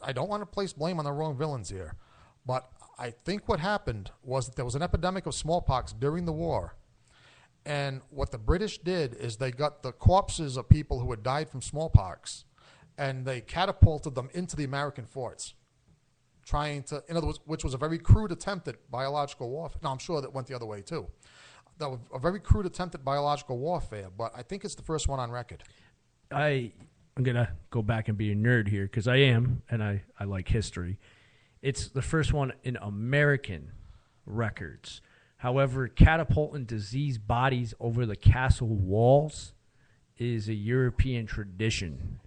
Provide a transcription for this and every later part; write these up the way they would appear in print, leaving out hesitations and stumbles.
I don't want to place blame on the wrong villains here, but I think what happened was that there was an epidemic of smallpox during the war. And what the British did is they got the corpses of people who had died from smallpox and they catapulted them into the American forts, trying to, in other words, which was a very crude attempt at biological warfare. No, I'm sure that went the other way too. That was a very crude attempt at biological warfare, but I think it's the first one on record. I'm going to go back and be a nerd here because I am, and I like history. It's the first one in American records. However, catapulting diseased bodies over the castle walls is a European tradition.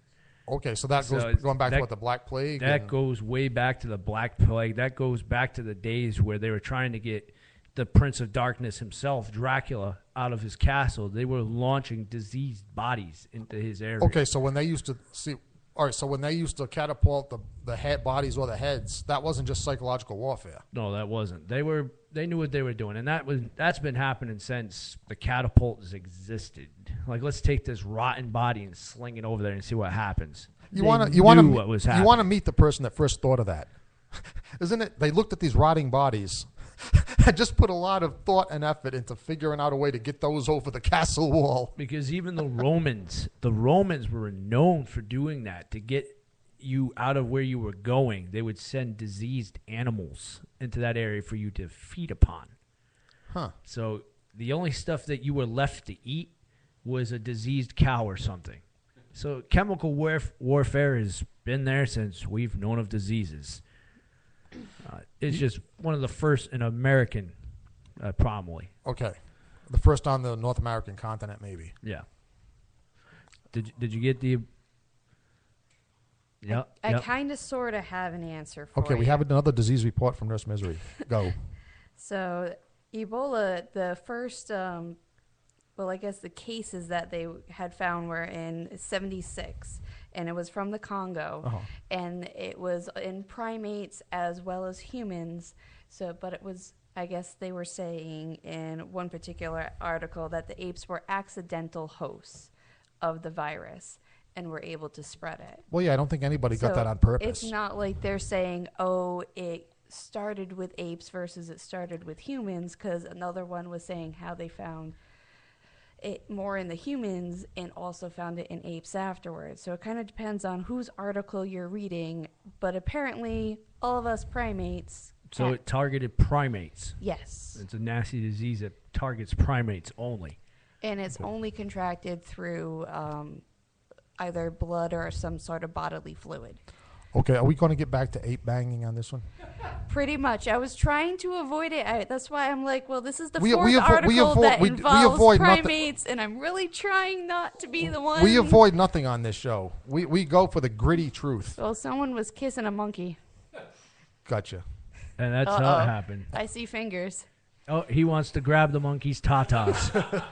Okay, so that goes going back to what, the Black Plague? That goes way back to the Black Plague. That goes back to the days where they were trying to get the Prince of Darkness himself, Dracula, out of his castle. They were launching diseased bodies into his area. Okay, so when they used to when they used to catapult the head bodies or the heads, that wasn't just psychological warfare. No, that wasn't. They knew what they were doing, and that's been happening since the catapults existed. Like, let's take this rotten body and sling it over there and see what happens. You want to meet the person that first thought of that, isn't it? They looked at these rotting bodies. I just put a lot of thought and effort into figuring out a way to get those over the castle wall. Because even the Romans were known for doing that. To get you out of where you were going, they would send diseased animals into that area for you to feed upon. Huh. So the only stuff that you were left to eat was a diseased cow or something. So chemical warfare has been there since we've known of diseases. It's just one of the first in American, probably. Okay. The first on the North American continent, maybe. Yeah. Did you get the... Yep. I kind of sort of have an answer for you. Okay, we have another disease report from Nurse Misery. Go. So Ebola, the first... I guess the cases that they had found were in 1976, and it was from the Congo, and it was in primates as well as humans. But it was, I guess they were saying in one particular article that the apes were accidental hosts of the virus and were able to spread it. Well, yeah, I don't think anybody got that on purpose. It's not like they're saying, it started with apes versus it started with humans, because another one was saying how they found it more in the humans and also found it in apes afterwards. So it kind of depends on whose article you're reading, but apparently all of us primates... So it targeted primates. Yes. It's a nasty disease that targets primates only. And it's only contracted through either blood or some sort of bodily fluid. Okay, are we going to get back to ape banging on this one? Pretty much. I was trying to avoid it. That's why I'm like, well, this is the fourth article that involves primates, and I'm really trying not to be the one. We avoid nothing on this show. We go for the gritty truth. Well, someone was kissing a monkey. Gotcha. And that's how it happened. I see fingers. Oh, he wants to grab the monkey's tatas.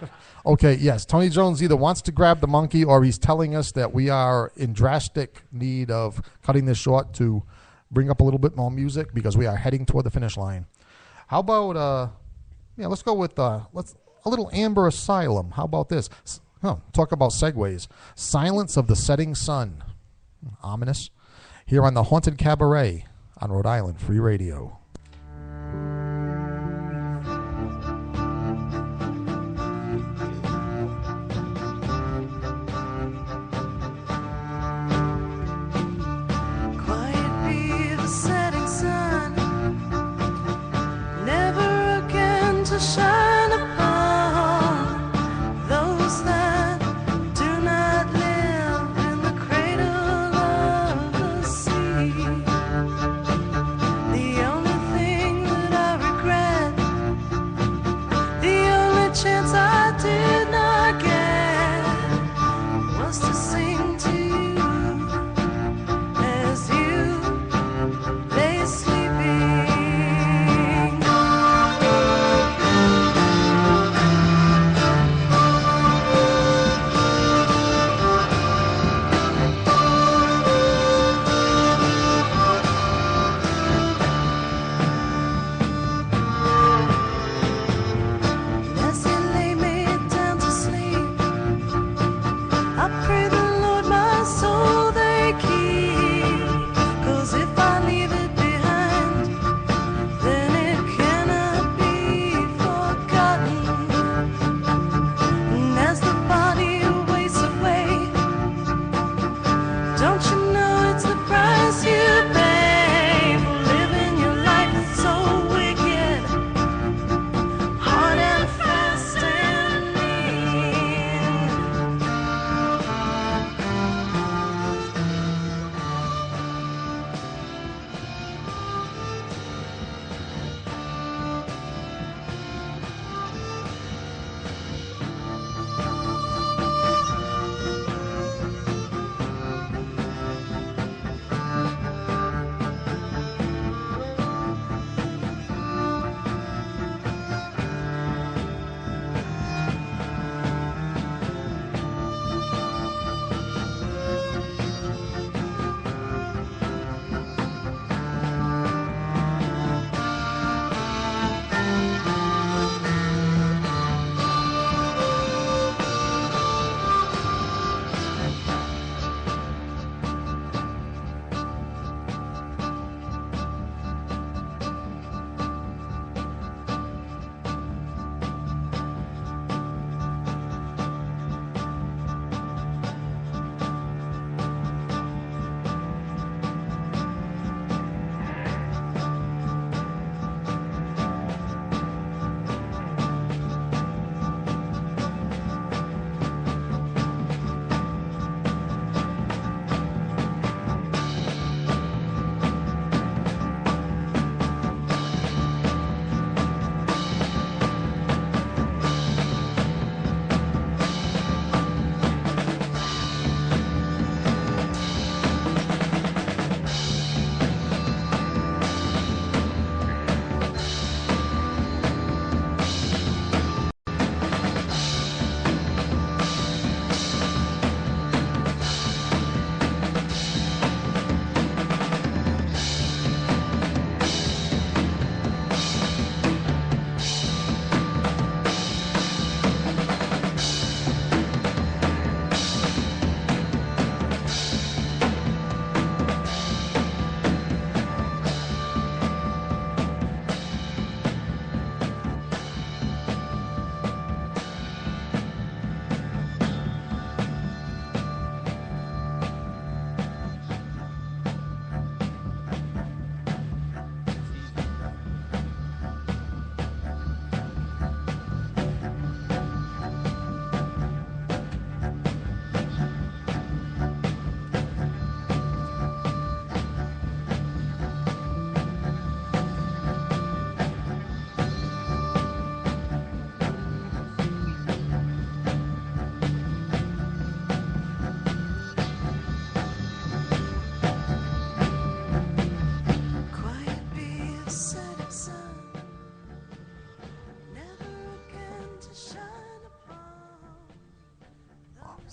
Okay, yes. Tony Jones either wants to grab the monkey or he's telling us that we are in drastic need of cutting this short to bring up a little bit more music because we are heading toward the finish line. How about, let's go with a little Amber Asylum. How about this? Talk about segues. Silence of the Setting Sun. Ominous. Here on the Haunted Cabaret on Rhode Island Free Radio. Shine upon those that do not live in the cradle of the sea. The only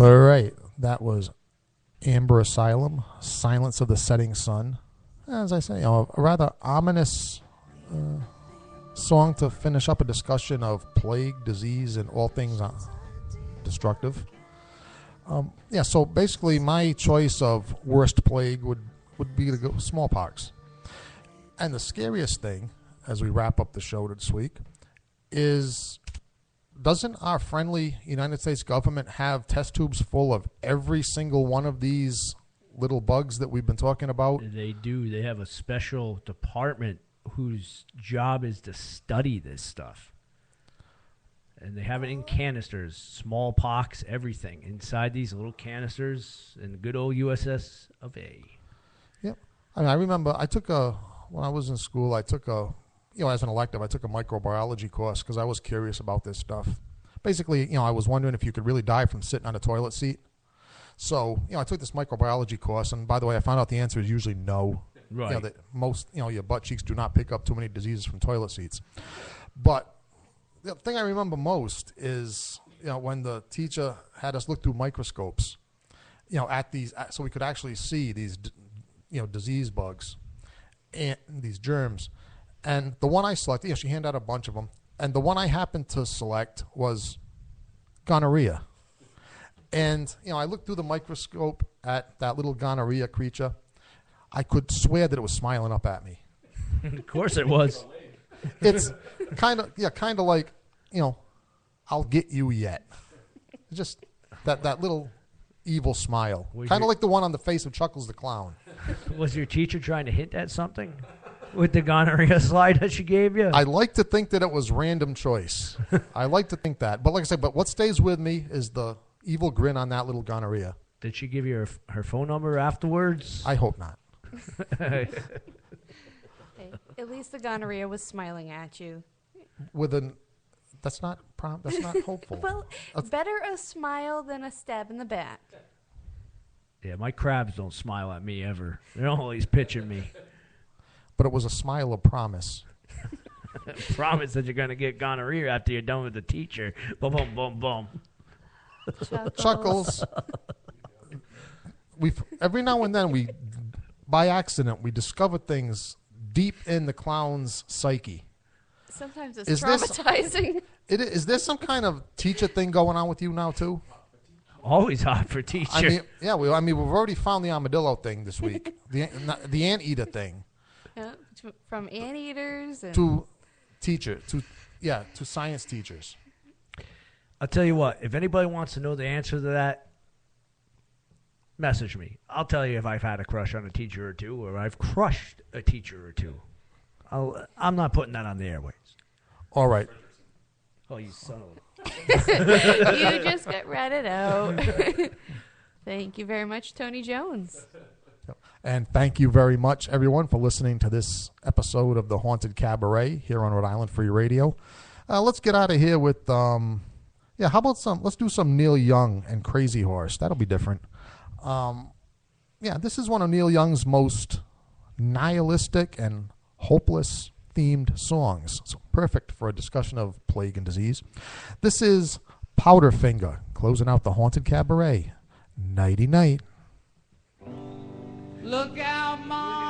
All right, that was Amber Asylum, Silence of the Setting Sun. As I say, a rather ominous song to finish up a discussion of plague, disease, and all things destructive. So basically my choice of worst plague would be the smallpox. And the scariest thing, as we wrap up the show this week, is doesn't our friendly United States government have test tubes full of every single one of these little bugs that we've been talking about? They do. They have a special department whose job is to study this stuff. And they have it in canisters, smallpox, everything, inside these little canisters in the good old USS of A. Yep. I remember when I was in school, I took as an elective, I took a microbiology course because I was curious about this stuff. Basically, I was wondering if you could really die from sitting on a toilet seat. So, I took this microbiology course, and by the way, I found out the answer is usually no. Right. That most, your butt cheeks do not pick up too many diseases from toilet seats. But the thing I remember most is, when the teacher had us look through microscopes, at these, so we could actually see these, disease bugs and these germs. And the one I selected, she handed out a bunch of them, and the one I happened to select was gonorrhea. And, I looked through the microscope at that little gonorrhea creature. I could swear that it was smiling up at me. Of course it was. It's kind of like, I'll get you yet. Just that little evil smile. Kind of like the one on the face of Chuckles the clown. Was your teacher trying to hint at something with the gonorrhea slide that she gave you? I like to think that it was random choice. I like to think that. But like I said, what stays with me is the evil grin on that little gonorrhea. Did she give you her phone number afterwards? I hope not. Hey, at least the gonorrhea was smiling at you. That's not hopeful. Well, better a smile than a stab in the back. Yeah, my crabs don't smile at me ever. They're always pitching me. But it was a smile of promise. Promise that you're going to get gonorrhea after you're done with the teacher. Boom, boom, boom, boom. Chuckles. Every now and then by accident, we discover things deep in the clown's psyche. Sometimes it's traumatizing. Is there some kind of teacher thing going on with you now too? Always hot for teacher. We've already found the armadillo thing this week. the anteater thing. Yeah, from anteaters to science teachers. I'll tell you what, if anybody wants to know the answer to that, message me. I'll tell you if I've had a crush on a teacher or two, or I've crushed a teacher or two. I'm not putting that on the airways. All right. Oh, you son of You just got ratted out. Thank you very much, Tony Jones. And thank you very much, everyone, for listening to this episode of the Haunted Cabaret here on Rhode Island Free Radio. Let's get out of here with, how about let's do some Neil Young and Crazy Horse. That'll be different. This is one of Neil Young's most nihilistic and hopeless themed songs. So perfect for a discussion of plague and disease. This is Powderfinger, closing out the Haunted Cabaret. Nighty night. Look out, Mom.